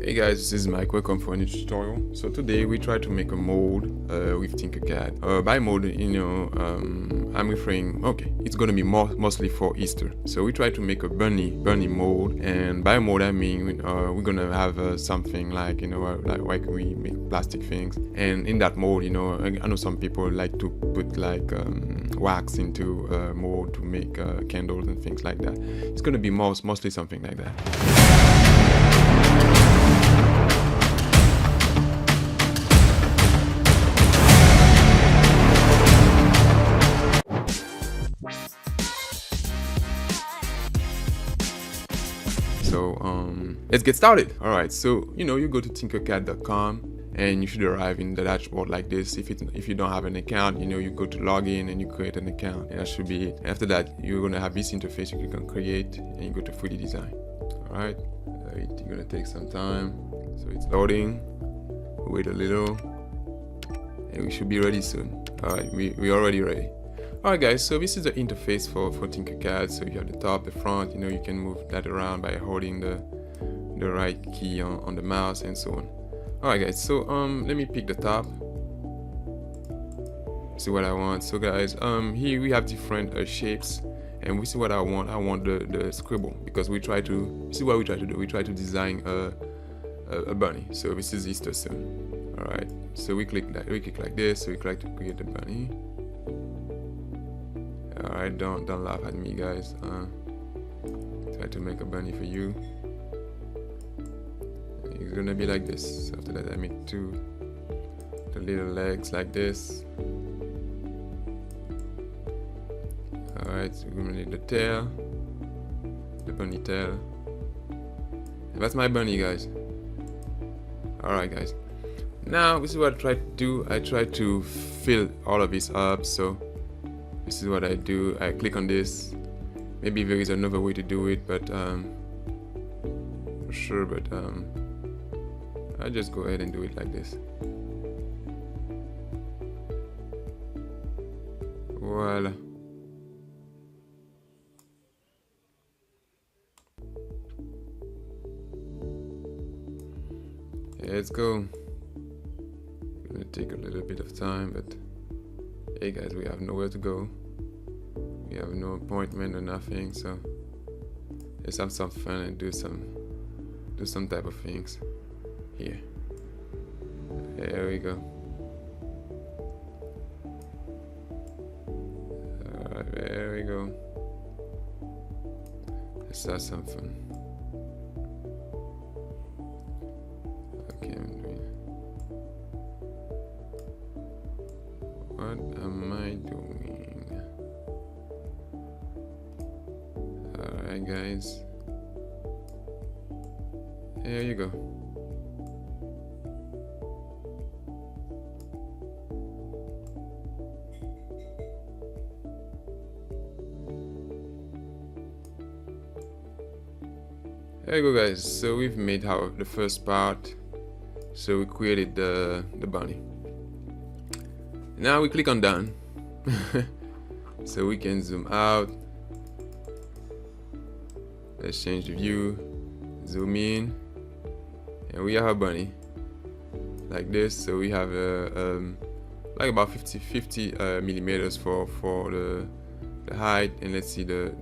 Hey guys, this is Mike. Welcome for a new tutorial. So today we try to make a mold with Tinkercad. By mold, I'm referring. Okay, it's gonna be mostly for Easter. So we try to make a bunny mold, and by mold I mean we're gonna have something like like we make plastic things, and in that mold, I know some people like to put like wax into mold to make candles and things like that. It's gonna be mostly something like that. So let's get started. All right, so you go to tinkercad.com and you should arrive in the dashboard like this. If you don't have an account, you go to login and you create an account, and that should be it. After that, you're gonna have this interface. You click on create and you go to 3D design. All right, it's gonna take some time, so it's loading. Wait a little and we should be ready soon. All right, we're already ready. Alright guys, so this is the interface for Tinkercad. So you have the top, the front, you can move that around by holding the right key on the mouse and so on. Alright guys, so let me pick the top. See what I want. So guys, here we have different shapes, and we see what I want. I want the scribble, because we try to see what we try to do. We try to design a bunny. So this is Easter soon. Alright, so we click like this. So we try to create the bunny. Alright, don't laugh at me guys. Try to make a bunny for you. It's gonna be like this. After that I make the little legs like this. Alright, so we're gonna need the tail, the bunny tail. And that's my bunny guys. Alright guys, now this is what I try to do. I try to fill all of this up. So this is what I do. I click on this. Maybe there is another way to do it, but for sure, but I just go ahead and do it like this. Voila. Yeah, let's go. It's gonna take a little bit of time, but hey guys, we have nowhere to go. We have no appointment or nothing, so let's have some fun and do some type of things here. There we go. Alright, there we go. Let's have some fun. Okay, I'm doing. What am I doing? Alright guys, there you go. There you go guys, so we've made the first part. So we created the bunny. Now we click on done. So we can zoom out. Let's change the view, zoom in, and we have a bunny like this. So we have like about 50 millimeters for the height, and let's see the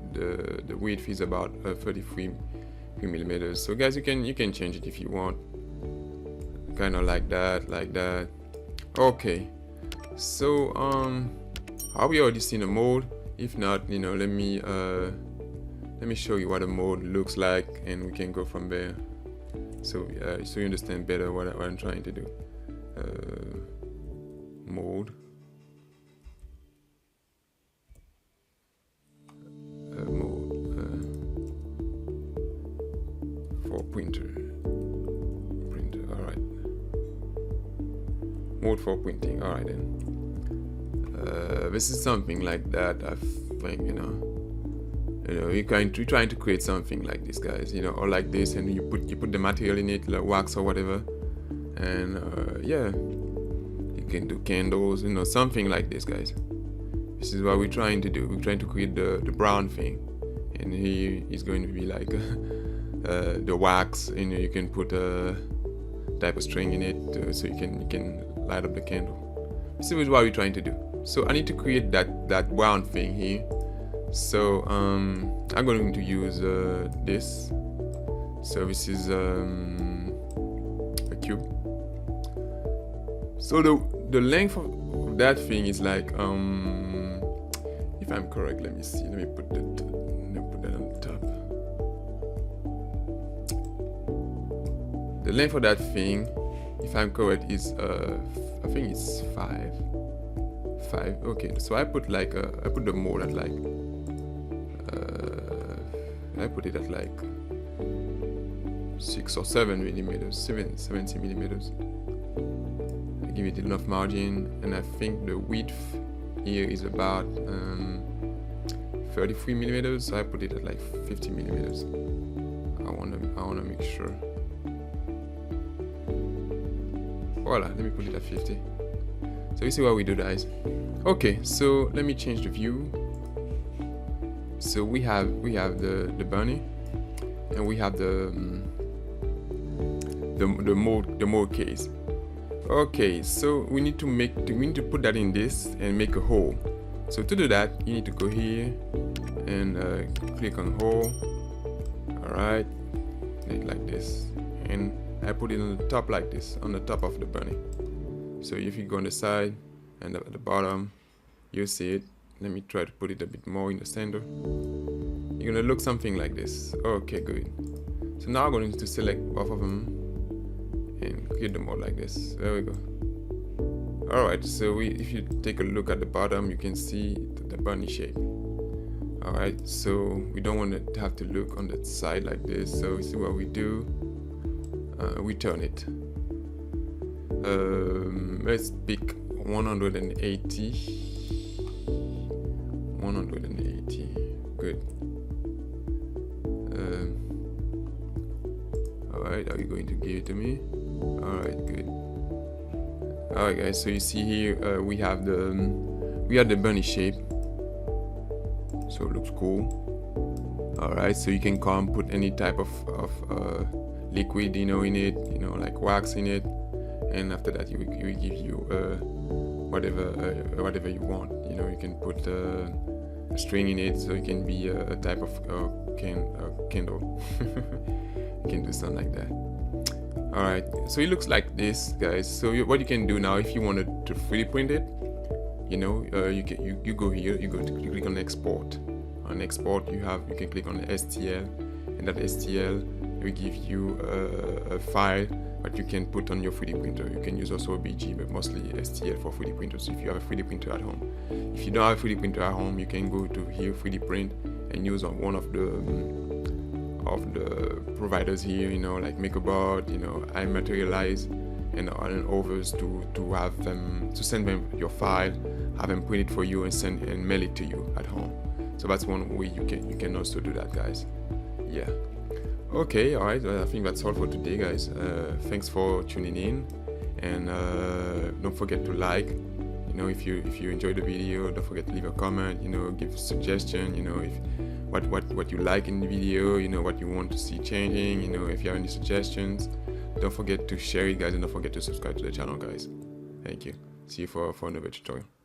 width is about 33 millimeters. So guys, you can change it if you want, kind of like that. Okay, so have we already seen a mold? If not, let me show you what a mold looks like, and we can go from there. So so you understand better what I'm trying to do. Mold. For printer. All right. Mold for printing. All right then. This is something like that. I think you're trying to create something like this, guys. Or like this, and you put the material in it, like wax or whatever, and yeah, you can do candles, something like this, guys. This is what we're trying to do. We're trying to create the brown thing, and he is going to be like the wax, you know, you can put a type of string in it, so you can light up the candle. This is what we're trying to do. So I need to create that brown thing here. So I'm going to use this. So this is a cube. So the length of that thing is like if I'm correct, let me see. Let me put that on top. The length of that thing, if I'm correct, is I think it's 5. Okay, so I put like I put the mold at like I put it at like 6 or 7 millimeters, 70 millimeters. I give it enough margin, and I think the width here is about 33 millimeters, so I put it at like 50 millimeters. I wanna make sure. Voila, let me put it at 50. So you see what we do, guys. Okay, so let me change the view. So we have the bunny, and we have the mold case. Okay, so we need to put that in this and make a hole. So to do that, you need to go here and click on hole. All right, like this, and I put it on the top like this, on the top of the bunny. So if you go on the side and at the bottom, you'll see it. Let me try to put it a bit more in the center. You're gonna look something like this. Okay, good. So now I'm going to select both of them and create them all like this. There we go. Alright, so if you take a look at the bottom, you can see the bunny shape. Alright, so we don't want to have to look on the side like this. So see what we do. We turn it. Let's pick 180. 180. Good. Alright, are you going to give it to me? Alright, good. Alright guys, so you see here we have the bunny shape. So it looks cool. Alright, so you can come put any type of liquid, you know, in it, you know, like wax in it, and after that it will give you whatever you want. You know, you can put a string in it, so it can be a type of candle. You can do something like that. Alright, so it looks like this, guys. So what you can do now, if you wanted to 3D print it, you know, you go here, you click on export. On export, you can click on the STL, and that STL will give you a file that you can put on your 3D printer. You can use also a BG, but mostly STL for 3D printers if you have a 3D printer at home. If you don't have a 3D printer at home, you can go to here 3D print and use on one of the providers here, you know, like MakerBot, you know, iMaterialize, and others to have them, to send them your file, have them print it for you and mail it to you at home. So that's one way you can also do that, guys. Yeah. Okay, alright, well, I think that's all for today, guys. Thanks for tuning in, and don't forget to like. You know, if you enjoyed the video, don't forget to leave a comment, you know, give a suggestion, you know, if what you like in the video, you know, what you want to see changing, you know, if you have any suggestions. Don't forget to share it, guys, and don't forget to subscribe to the channel, guys. Thank you. See you for another tutorial.